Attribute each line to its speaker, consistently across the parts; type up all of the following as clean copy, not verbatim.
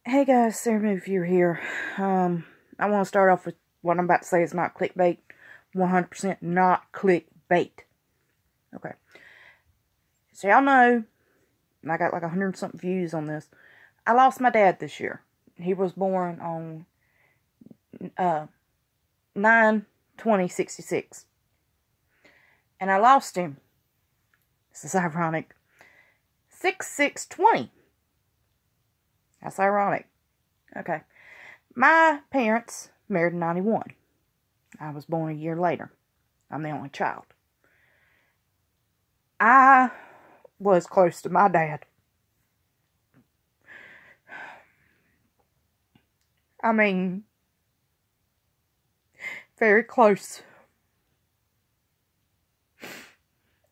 Speaker 1: Hey guys, Sarah Movie here. I want to start off with what I'm about to say is not clickbait. 100% not clickbait. Okay. So y'all know, and I got like 100 something views on this. I lost my dad this year. He was born on 9/20/66. And I lost him. This is ironic. 6/6/20. That's ironic. Okay. My parents married in 91. I was born a year later. I'm the only child. I was close to my dad. I mean, very close.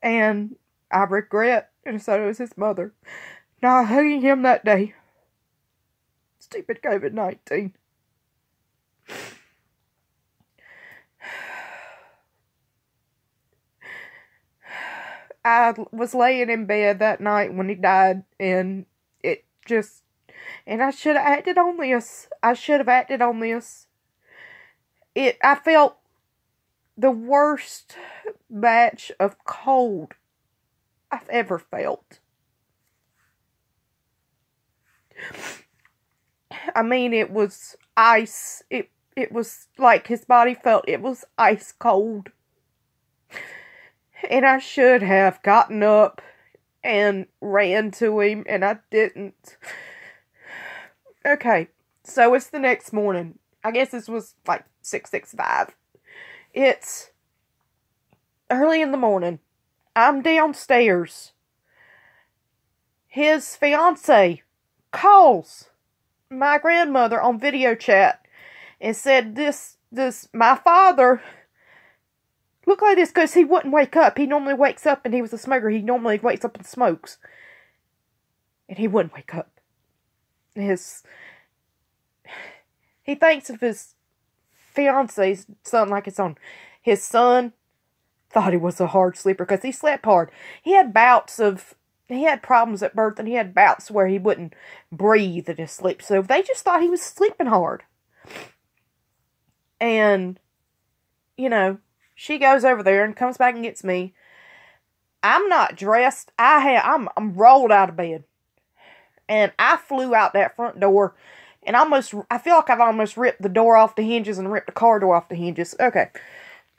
Speaker 1: And I regret, and so does his mother, not hugging him that day. Stupid COVID-19. I was laying in bed that night when he died, and I should have acted on this. I felt the worst batch of cold I've ever felt. I mean, it was ice. It was like his body felt it was ice cold. And I should have gotten up and ran to him, and I didn't. Okay, so it's the next morning. I guess this was like 6:65. It's early in the morning. I'm downstairs. His fiance calls my grandmother on video chat and said my father looked like this because he wouldn't wake up. He normally wakes up, and he was a smoker. He normally wakes up and smokes. And he wouldn't wake up. He thinks of his fiance's son like it's on. His son thought he was a hard sleeper because he slept hard. He had problems at birth, and he had bouts where he wouldn't breathe in his sleep. So they just thought he was sleeping hard. And, she goes over there and comes back and gets me. I'm not dressed. I'm rolled out of bed. And I flew out that front door, and I feel like I've almost ripped the door off the hinges and ripped the car door off the hinges. Okay.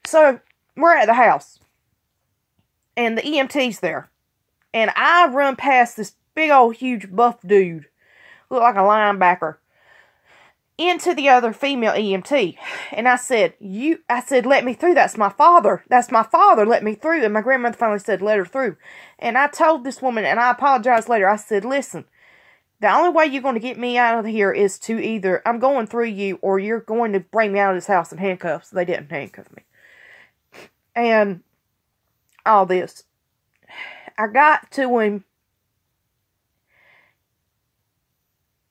Speaker 1: So, we're at the house. And the EMT's there. And I run past this big old huge buff dude. Looked like a linebacker. Into the other female EMT. And I said, let me through. That's my father. Let me through. And my grandmother finally said, let her through. And I told this woman, and I apologized later, I said, listen, the only way you're going to get me out of here is to either I'm going through you, or you're going to bring me out of this house in handcuffs. They didn't handcuff me. And all this. I got to him.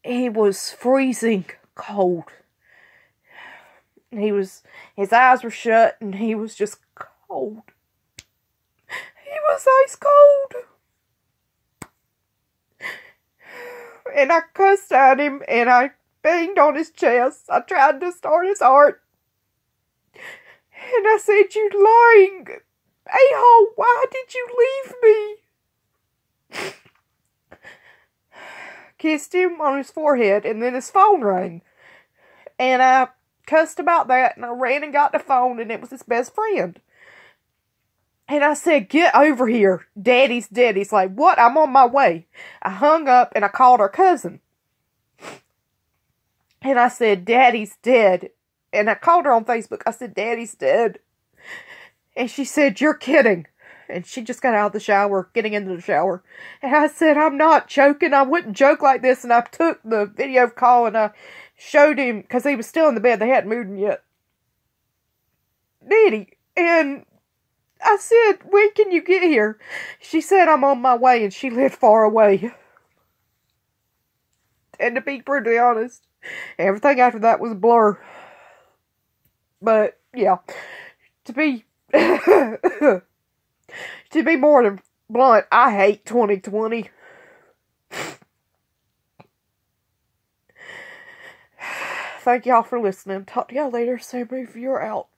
Speaker 1: He was freezing cold. His eyes were shut, and he was just cold. He was ice cold. And I cussed at him, and I banged on his chest. I tried to start his heart. And I said, you lying a-hole, why did you leave me? Kissed him on his forehead, and then his phone rang. And I cussed about that, and I ran and got the phone, and it was his best friend. And I said, get over here. Daddy's dead. He's like, what? I'm on my way. I hung up, and I called our cousin. And I said, Daddy's dead. And I called her on Facebook. I said, Daddy's dead. And she said, you're kidding. And she just got out of the shower, getting into the shower. And I said, I'm not joking. I wouldn't joke like this. And I took the video call, and I showed him, because he was still in the bed. They hadn't moved him yet. Did he? And I said, when can you get here? She said, I'm on my way, and she lived far away. And to be brutally honest, everything after that was a blur. But, yeah. To be more than blunt, I hate 2020. Thank y'all for listening. Talk to y'all later. Sam Reeve, you're out.